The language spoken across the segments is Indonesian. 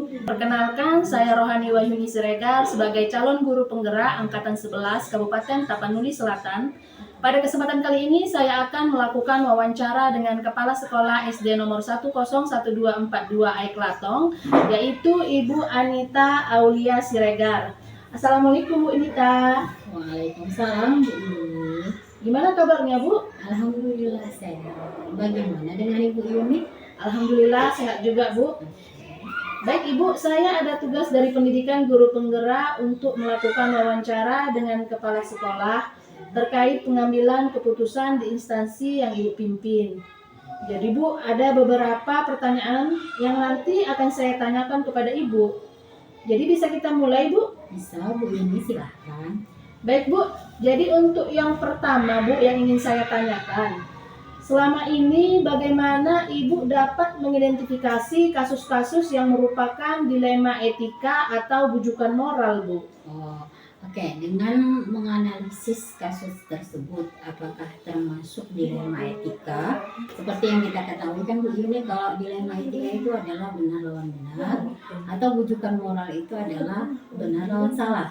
Perkenalkan, saya Rohani Wahyuni Siregar sebagai calon guru penggerak Angkatan 11 Kabupaten Tapanuli Selatan. Pada kesempatan kali ini saya akan melakukan wawancara dengan Kepala Sekolah SD nomor 101242 Aiklatong, yaitu Ibu Anita Aulia Siregar. Assalamualaikum Bu Anita. Waalaikumsalam Bu Yuni. Gimana kabarnya Bu? Alhamdulillah sehat. Bagaimana dengan Ibu Yuni? Alhamdulillah sehat juga Bu. Baik Ibu, saya ada tugas dari pendidikan guru penggerak untuk melakukan wawancara dengan kepala sekolah terkait pengambilan keputusan di instansi yang Ibu pimpin. Jadi Bu, ada beberapa pertanyaan yang nanti akan saya tanyakan kepada Ibu. Jadi bisa kita mulai Bu? Bisa Bu Yuni, silahkan. Baik Bu, jadi untuk yang pertama Bu yang ingin saya tanyakan, selama ini bagaimana Ibu dapat mengidentifikasi kasus-kasus yang merupakan dilema etika atau bujukan moral Bu? Oke. Dengan menganalisis kasus tersebut, apakah termasuk dilema etika? Seperti yang kita ketahui kan Bu Yuni, kalau dilema etika itu adalah benar lawan benar, atau bujukan moral itu adalah benar lawan salah.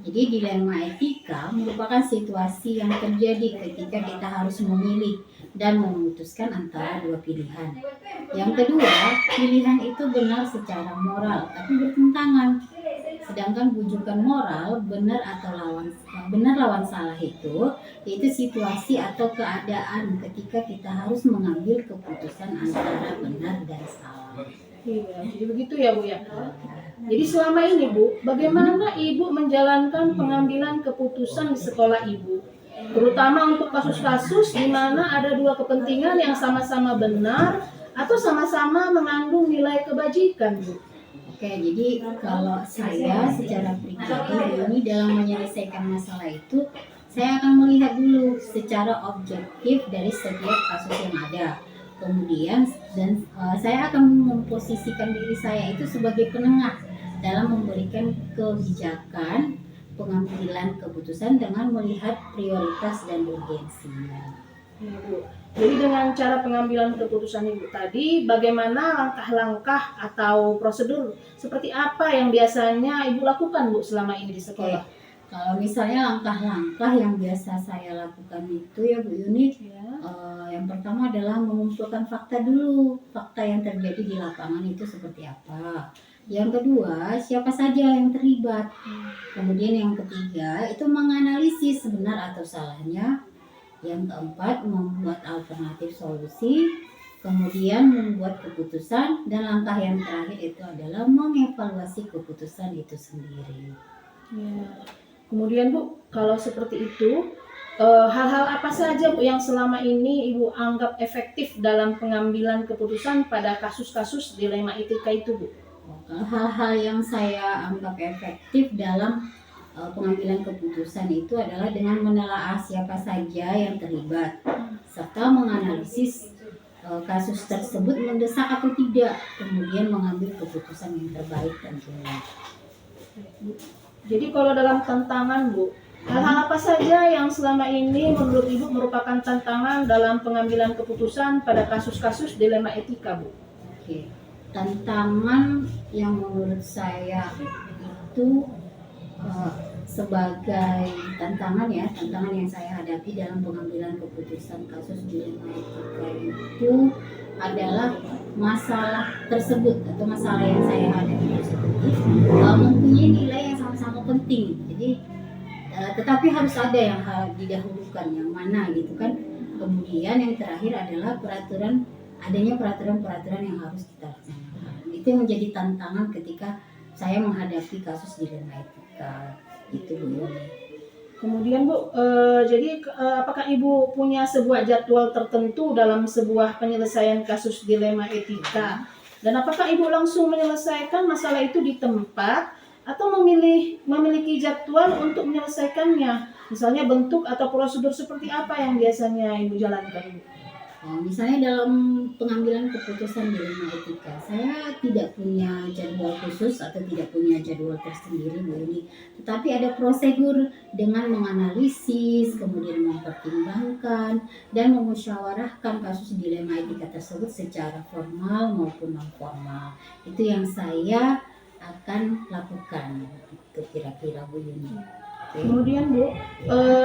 Jadi dilema etika merupakan situasi yang terjadi ketika kita harus memilih dan memutuskan antara dua pilihan. Yang kedua, pilihan itu benar secara moral tapi bertentangan. Sedangkan bujukan moral benar lawan salah itu yaitu situasi atau keadaan ketika kita harus mengambil keputusan antara benar dan salah. Iya, jadi begitu ya Bu ya. Jadi selama ini Bu, bagaimana Ibu menjalankan pengambilan keputusan di sekolah Ibu? Terutama untuk kasus-kasus di mana ada dua kepentingan yang sama-sama benar atau sama-sama mengandung nilai kebajikan Bu. Oke, jadi kalau saya secara pribadi ini dalam menyelesaikan masalah itu, saya akan melihat dulu secara objektif dari setiap kasus yang ada. Kemudian saya akan memposisikan diri saya itu sebagai penengah dalam memberikan kebijakan pengambilan keputusan dengan melihat prioritas dan urgensinya. Ya, Bu. Jadi dengan cara pengambilan keputusan Ibu tadi, bagaimana langkah-langkah atau prosedur seperti apa yang biasanya Ibu lakukan Bu selama ini di sekolah? Kalau misalnya langkah-langkah yang biasa saya lakukan itu ya Bu Yuni, yang pertama adalah mengumpulkan fakta dulu, fakta yang terjadi di lapangan itu seperti apa. Yang kedua, siapa saja yang terlibat. Kemudian yang ketiga, itu menganalisis benar atau salahnya. Yang keempat, membuat alternatif solusi. Kemudian membuat keputusan. Dan langkah yang terakhir itu adalah mengevaluasi keputusan itu sendiri. Ya. Kemudian Bu, kalau seperti itu, hal-hal apa saja Bu yang selama ini Ibu anggap efektif dalam pengambilan keputusan pada kasus-kasus dilema etika itu Bu? Hal-hal yang saya anggap efektif dalam pengambilan keputusan itu adalah dengan menelaah siapa saja yang terlibat serta menganalisis kasus tersebut mendesak atau tidak, kemudian mengambil keputusan yang terbaik tentunya. Jadi kalau dalam tantangan Bu, hal-hal apa saja yang selama ini menurut Ibu merupakan tantangan dalam pengambilan keputusan pada kasus-kasus dilema etika Bu? Oke. Tantangan yang menurut saya itu sebagai tantangan yang saya hadapi dalam pengambilan keputusan kasus dilema etika itu adalah masalah tersebut atau masalah yang saya hadapi tersebut mempunyai nilai yang sama-sama penting. Jadi tetapi harus ada yang didahulukan, yang mana gitu kan. Kemudian yang terakhir adalah adanya peraturan-peraturan yang harus kita laksanakan. Itu menjadi tantangan ketika saya menghadapi kasus dilema etika itu Bu. Kemudian Bu, jadi apakah Ibu punya sebuah jadwal tertentu dalam sebuah penyelesaian kasus dilema etika? Dan apakah Ibu langsung menyelesaikan masalah itu di tempat atau memiliki jadwal untuk menyelesaikannya? Misalnya bentuk atau prosedur seperti apa yang biasanya Ibu jalankan Bu? Misalnya dalam pengambilan keputusan dilema etika, saya tidak punya jadwal khusus atau tidak punya jadwal tersendiri Bu Yuni. Tetapi ada prosedur dengan menganalisis, kemudian mempertimbangkan dan memusyawarahkan kasus dilema etika tersebut secara formal maupun non formal. Itu yang saya akan lakukan. Itu kira-kira Bu Yuni. Oke. Kemudian Bu,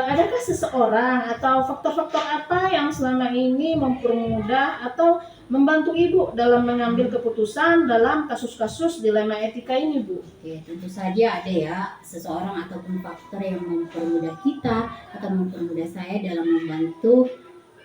adakah seseorang atau faktor-faktor apa yang selama ini mempermudah atau membantu Ibu dalam mengambil keputusan dalam kasus-kasus dilema etika ini, Bu? Oke, tentu saja ada ya seseorang ataupun faktor yang mempermudah kita atau mempermudah saya dalam membantu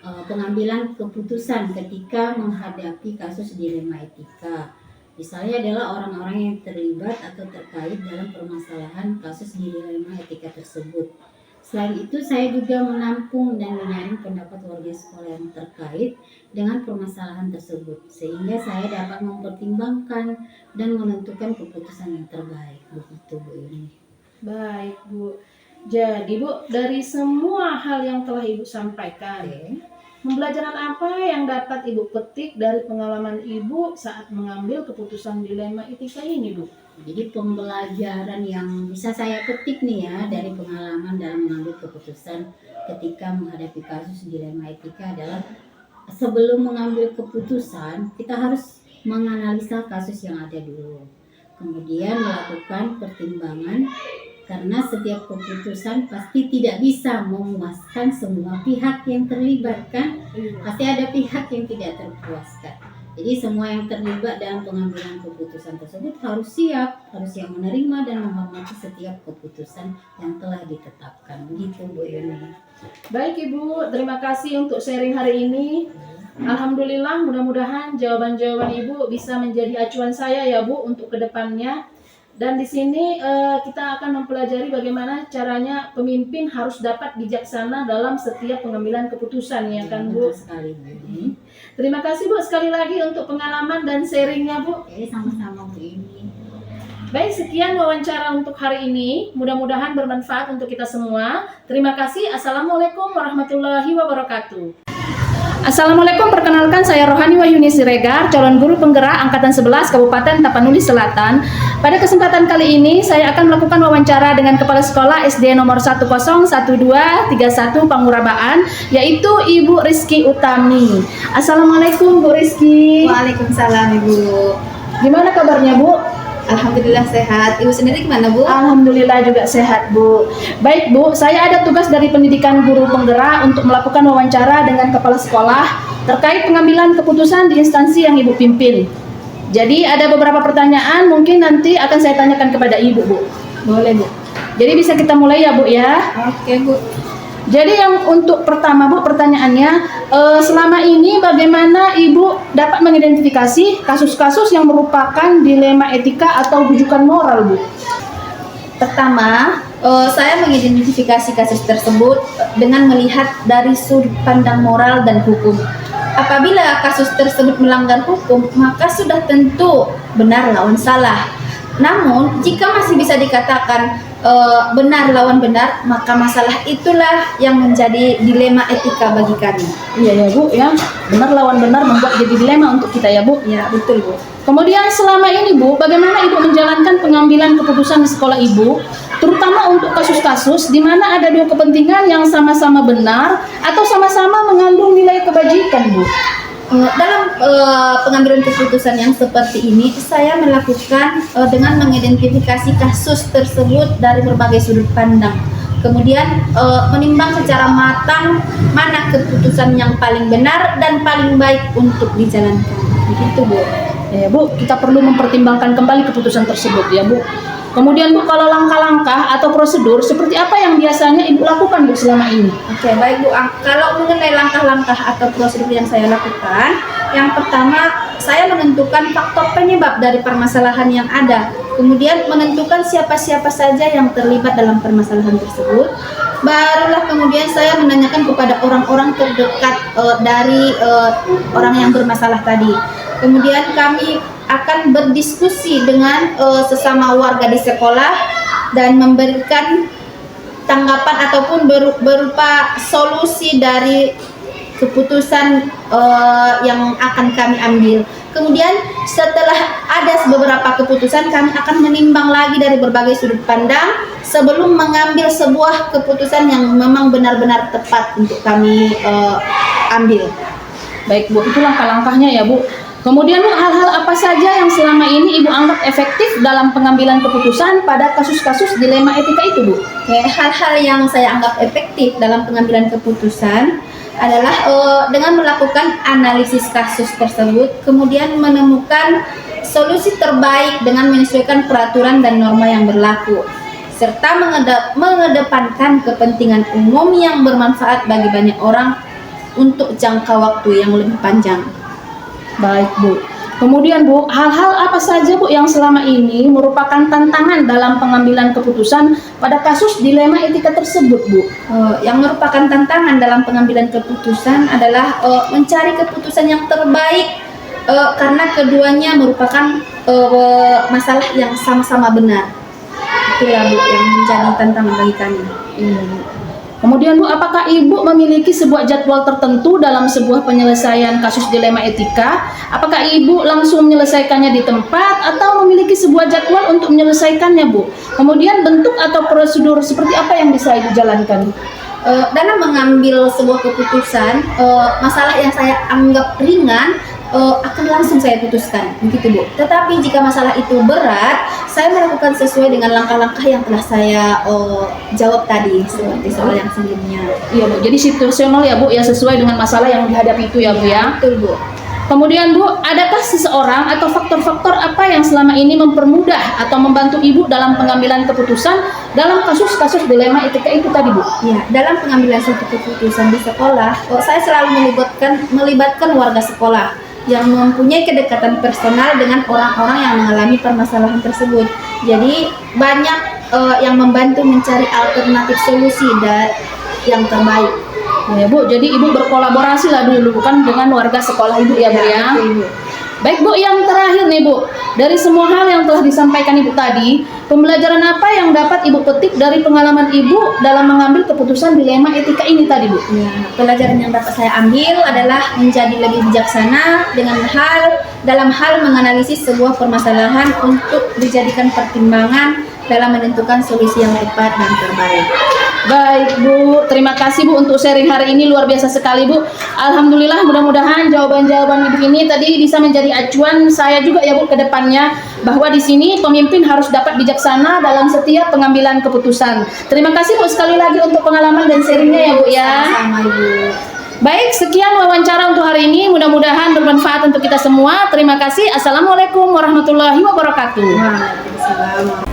pengambilan keputusan ketika menghadapi kasus dilema etika. Misalnya adalah orang-orang yang terlibat atau terkait dalam permasalahan kasus dilema etika tersebut. Selain itu, saya juga menampung dan menyaring pendapat warga sekolah yang terkait dengan permasalahan tersebut, sehingga saya dapat mempertimbangkan dan menentukan keputusan yang terbaik. Begitu Bu Yuni. Baik, Bu. Jadi, Bu, dari semua hal yang telah Ibu sampaikan, pembelajaran apa yang dapat Ibu petik dari pengalaman Ibu saat mengambil keputusan dilema etika ini, Bu? Jadi pembelajaran yang bisa saya petik nih ya dari pengalaman dalam mengambil keputusan ketika menghadapi kasus dilema etika adalah sebelum mengambil keputusan kita harus menganalisa kasus yang ada dulu. Kemudian melakukan pertimbangan karena setiap keputusan pasti tidak bisa memuaskan semua pihak yang terlibat kan? Pasti ada pihak yang tidak terpuaskan. Jadi semua yang terlibat dalam pengambilan keputusan tersebut harus siap, harus yang menerima dan menghormati setiap keputusan yang telah ditetapkan. Begitu Bu Yuni. Baik Ibu, terima kasih untuk sharing hari ini. Alhamdulillah, mudah-mudahan jawaban-jawaban Ibu bisa menjadi acuan saya ya Bu untuk kedepannya. Dan di sini kita akan mempelajari bagaimana caranya pemimpin harus dapat bijaksana dalam setiap pengambilan keputusan ya kan Bu. Sekali Bu. Terima kasih Bu sekali lagi untuk pengalaman dan sharingnya Bu. Oke, sama-sama Bu ini. Baik, sekian wawancara untuk hari ini. Mudah-mudahan bermanfaat untuk kita semua. Terima kasih. Assalamualaikum warahmatullahi wabarakatuh. Assalamualaikum, perkenalkan saya Rohani Wahyuni Siregar, calon guru penggerak Angkatan 11 Kabupaten Tapanuli Selatan. Pada kesempatan kali ini, saya akan melakukan wawancara dengan Kepala Sekolah SD nomor 101231 Pangurabaan, yaitu Ibu Rizky Utami. Assalamualaikum Bu Rizky. Waalaikumsalam Ibu. Gimana kabarnya Bu? Alhamdulillah sehat. Ibu sendiri gimana Bu? Alhamdulillah juga sehat Bu. Baik Bu, saya ada tugas dari pendidikan guru penggerak untuk melakukan wawancara dengan kepala sekolah terkait pengambilan keputusan di instansi yang Ibu pimpin. Jadi ada beberapa pertanyaan mungkin nanti akan saya tanyakan kepada Ibu Bu. Boleh Bu. Jadi bisa kita mulai ya Bu ya. Oke Bu. Jadi yang untuk pertama Bu, pertanyaannya selama ini bagaimana Ibu dapat mengidentifikasi kasus-kasus yang merupakan dilema etika atau rujukan moral Bu? Pertama, saya mengidentifikasi kasus tersebut dengan melihat dari sudut pandang moral dan hukum. Apabila kasus tersebut melanggar hukum, maka sudah tentu benar lawan salah. Namun, jika masih bisa dikatakan benar lawan benar, maka masalah itulah yang menjadi dilema etika bagi kami. Iya ya Bu ya, benar lawan benar membuat jadi dilema untuk kita ya Bu. Ya, betul Bu. Kemudian selama ini Bu, bagaimana Ibu menjalankan pengambilan keputusan di sekolah Ibu, terutama untuk kasus-kasus di mana ada dua kepentingan yang sama-sama benar atau sama-sama mengandung nilai kebajikan Bu? Dalam pengambilan keputusan yang seperti ini, saya melakukan dengan mengidentifikasi kasus tersebut dari berbagai sudut pandang. Kemudian menimbang secara matang mana keputusan yang paling benar dan paling baik untuk dijalankan. Begitu Bu. Ya Bu, kita perlu mempertimbangkan kembali keputusan tersebut ya Bu. Kemudian Bu, kalau langkah-langkah atau prosedur seperti apa yang biasanya Ibu lakukan Bu selama ini? Oke, baik Bu. Kalau mengenai langkah-langkah atau prosedur yang saya lakukan, yang pertama saya menentukan faktor penyebab dari permasalahan yang ada. Kemudian menentukan siapa-siapa saja yang terlibat dalam permasalahan tersebut. Barulah kemudian saya menanyakan kepada orang-orang terdekat dari orang yang bermasalah tadi. Kemudian kami akan berdiskusi dengan sesama warga di sekolah dan memberikan tanggapan ataupun berupa solusi dari keputusan yang akan kami ambil. Kemudian setelah ada beberapa keputusan, kami akan menimbang lagi dari berbagai sudut pandang sebelum mengambil sebuah keputusan yang memang benar-benar tepat untuk kami ambil. Baik Bu, itu langkah-langkahnya ya Bu. Kemudian Bu, hal-hal apa saja yang selama ini Ibu anggap efektif dalam pengambilan keputusan pada kasus-kasus dilema etika itu, Bu? Oke, hal-hal yang saya anggap efektif dalam pengambilan keputusan adalah dengan melakukan analisis kasus tersebut, kemudian menemukan solusi terbaik dengan menyesuaikan peraturan dan norma yang berlaku, serta mengedepankan kepentingan umum yang bermanfaat bagi banyak orang untuk jangka waktu yang lebih panjang. Baik, Bu. Kemudian Bu, hal-hal apa saja Bu yang selama ini merupakan tantangan dalam pengambilan keputusan pada kasus dilema etika tersebut, Bu? Yang merupakan tantangan dalam pengambilan keputusan adalah mencari keputusan yang terbaik karena keduanya merupakan masalah yang sama-sama benar. Itulah Bu yang menjadi tantangan bagi kami. Bu. Kemudian Bu, apakah Ibu memiliki sebuah jadwal tertentu dalam sebuah penyelesaian kasus dilema etika? Apakah Ibu langsung menyelesaikannya di tempat atau memiliki sebuah jadwal untuk menyelesaikannya, Bu? Kemudian bentuk atau prosedur seperti apa yang bisa Ibu jalankan? Dalam mengambil sebuah keputusan, masalah yang saya anggap ringan akan langsung saya putuskan, begitu Bu. Tetapi jika masalah itu berat, saya melakukan sesuai dengan langkah-langkah yang telah saya jawab tadi, seperti soal yang sebelumnya. Iya Bu, jadi situasional ya Bu, ya sesuai dengan masalah yang dihadapi itu ya Bu ya. Betul Bu. Kemudian Bu, adakah seseorang atau faktor-faktor apa yang selama ini mempermudah atau membantu Ibu dalam pengambilan keputusan dalam kasus-kasus dilema etika itu tadi Bu? Ya, dalam pengambilan suatu keputusan di sekolah, saya selalu melibatkan warga sekolah yang mempunyai kedekatan personal dengan orang-orang yang mengalami permasalahan tersebut. Jadi banyak yang membantu mencari alternatif solusi yang terbaik. Ya Bu, jadi Ibu berkolaborasi lah dulu kan dengan warga sekolah Ibu ya Bu ya. Betul, Bu. Baik Bu, yang terakhir nih Bu, dari semua hal yang telah disampaikan Ibu tadi, pembelajaran apa yang dapat Ibu petik dari pengalaman Ibu dalam mengambil keputusan dilema etika ini tadi Bu? Ya, pelajaran yang dapat saya ambil adalah menjadi lebih bijaksana dalam hal menganalisis sebuah permasalahan untuk dijadikan pertimbangan dalam menentukan solusi yang tepat dan terbaik. Baik Bu, terima kasih Bu untuk sharing hari ini, luar biasa sekali Bu. Alhamdulillah, mudah-mudahan jawaban-jawaban Ibu ini tadi bisa menjadi acuan saya juga ya Bu ke depannya, bahwa di sini pemimpin harus dapat bijaksana dalam setiap pengambilan keputusan. Terima kasih Bu sekali lagi untuk pengalaman dan sharingnya ya Bu ya. Sama Ibu. Baik, sekian wawancara untuk hari ini, mudah-mudahan bermanfaat untuk kita semua. Terima kasih. Assalamualaikum warahmatullahi wabarakatuh. Waalaikumsalam.